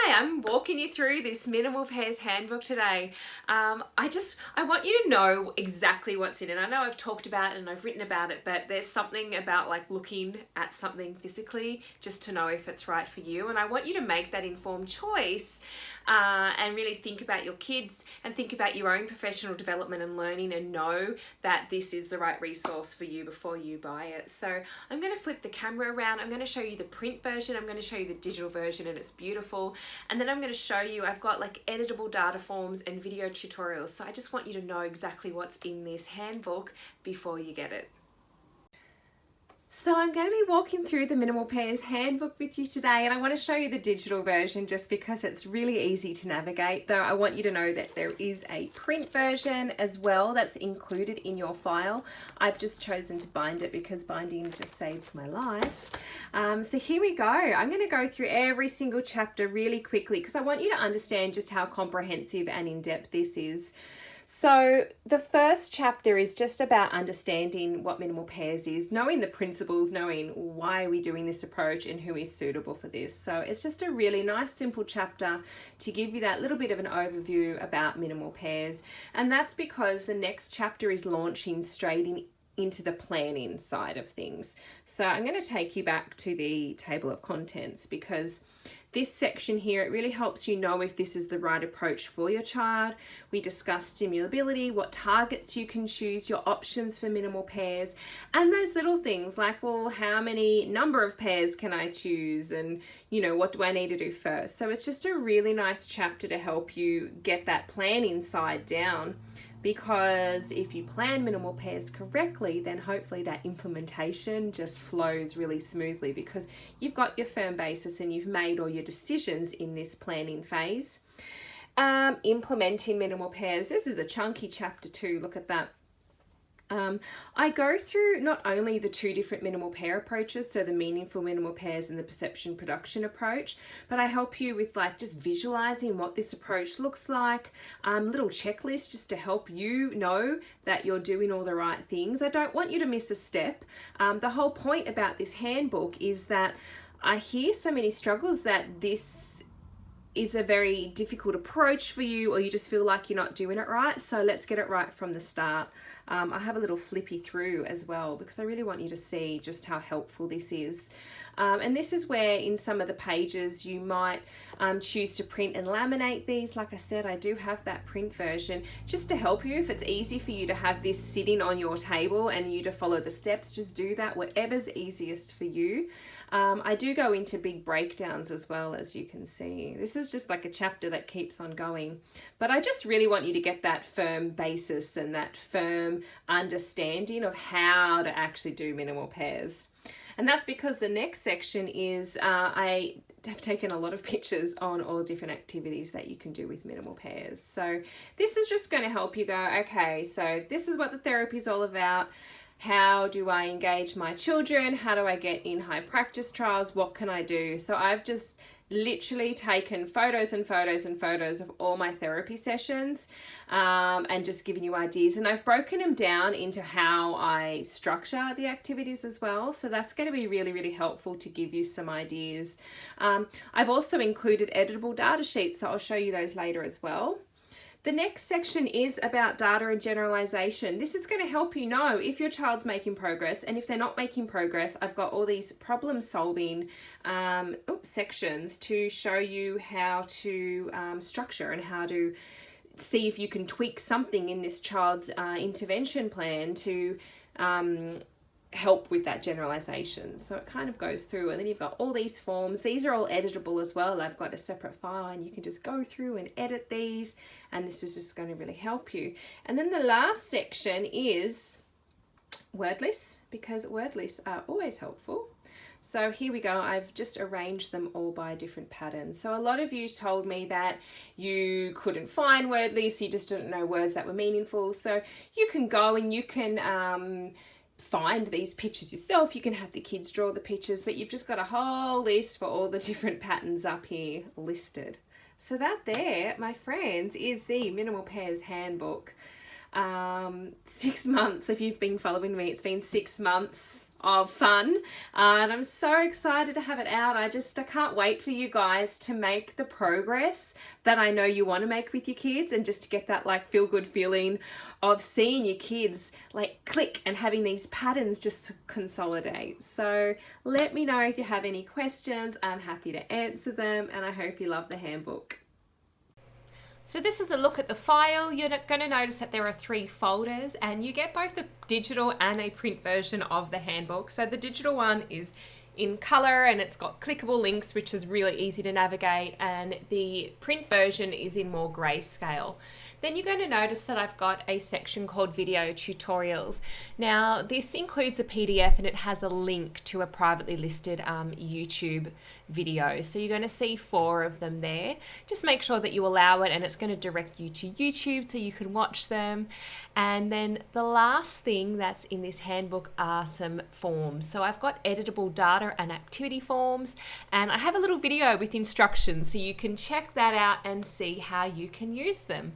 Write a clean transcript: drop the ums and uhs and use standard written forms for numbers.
Hi, I'm walking you through this Minimal Pairs Handbook today. I want you to know exactly what's in it. I know I've talked about it and I've written about it, but there's something about like looking at something physically just to know if it's right for you. And I want you to make that informed choice and really think about your kids and think about your own professional development and learning and know that this is the right resource for you before you buy it. So I'm going to flip the camera around. I'm going to show you the print version. I'm going to show you the digital version and it's beautiful. And then I'm going to show you, I've got like editable data forms and video tutorials. So I just want you to know exactly what's in this handbook before you get it. So I'm going to be walking through the Minimal Pairs Handbook with you today, and I want to show you the digital version just because it's really easy to navigate, though I want you to know that there is a print version as well that's included in your file. I've just chosen to bind it because binding just saves my life. So here we go. I'm going to go through every single chapter really quickly because I want you to understand just how comprehensive and in-depth this is. So the first chapter is just about understanding what minimal pairs is, knowing the principles, knowing why are we doing this approach and who is suitable for this. So it's just a really nice simple chapter to give you that little bit of an overview about minimal pairs. And that's because the next chapter is launching straight into the planning side of things. So I'm going to take you back to the table of contents because this section here, it really helps you know if this is the right approach for your child. We discuss stimulability, what targets you can choose, your options for minimal pairs, and those little things like, well, how many number of pairs can I choose? And, you know, what do I need to do first? So it's just a really nice chapter to help you get that planning side down. Because if you plan minimal pairs correctly, then hopefully that implementation just flows really smoothly because you've got your firm basis and you've made all your decisions in this planning phase. Implementing minimal pairs. This is a chunky chapter too. Look at that. I go through not only the two different minimal pair approaches, so the meaningful minimal pairs and the perception production approach, but I help you with like just visualizing what this approach looks like, little checklists just to help you know that you're doing all the right things. I don't want you to miss a step. The whole point about this handbook is that I hear so many struggles that this is a very difficult approach for you or you just feel like you're not doing it right. So let's get it right from the start. I have a little flippy through as well because I really want you to see just how helpful this is. And this is where in some of the pages you might choose to print and laminate these. Like I said, I do have that print version just to help you. If it's easy for you to have this sitting on your table and you to follow the steps, just do that, whatever's easiest for you. I do go into big breakdowns as well, as you can see. This is just like a chapter that keeps on going. But I just really want you to get that firm basis and that firm understanding of how to actually do minimal pairs. And that's because the next section is I have taken a lot of pictures on all different activities that you can do with minimal pairs. So this is just going to help you go, okay, so this is what the therapy is all about. How do I engage my children? How do I get in high practice trials? What can I do? So I've just literally taken photos and photos and photos of all my therapy sessions and just giving you ideas. And I've broken them down into how I structure the activities as well. So that's going to be really, really helpful to give you some ideas. I've also included editable data sheets, so I'll show you those later as well. The next section is about data and generalization. This is going to help you know if your child's making progress, and if they're not making progress, I've got all these problem solving sections to show you how to structure and how to see if you can tweak something in this child's intervention plan to help with that generalization. So it kind of goes through, and then you've got all these forms. These are all editable as well. I've got a separate file and you can just go through and edit these, and this is just going to really help you. And then the last section is word lists, because word lists are always helpful. So here we go. I've just arranged them all by different patterns. So a lot of you told me that you couldn't find word lists, you just didn't know words that were meaningful. So you can go and you can find these pictures yourself. You can have the kids draw the pictures, but you've just got a whole list for all the different patterns up here listed. So that there, my friends, is the Minimal Pairs Handbook. 6 months, if you've been following me, it's been 6 months. of fun, and I'm so excited to have it out. I can't wait for you guys to make the progress that I know you want to make with your kids, and just to get that like feel good feeling of seeing your kids like click and having these patterns just consolidate. So let me know if you have any questions. I'm happy to answer them, and I hope you love the handbook. So this is a look at the file. You're going to notice that there are 3 folders, and you get both a digital and a print version of the handbook. So the digital one is in color and it's got clickable links, which is really easy to navigate, and the print version is in more grayscale. Then you're going to notice that I've got a section called video tutorials. Now this includes a PDF, and it has a link to a privately listed YouTube video. So you're going to see 4 of them there. Just make sure that you allow it, and it's going to direct you to YouTube so you can watch them. And then the last thing that's in this handbook are some forms. So I've got editable data and activity forms, and I have a little video with instructions so you can check that out and see how you can use them.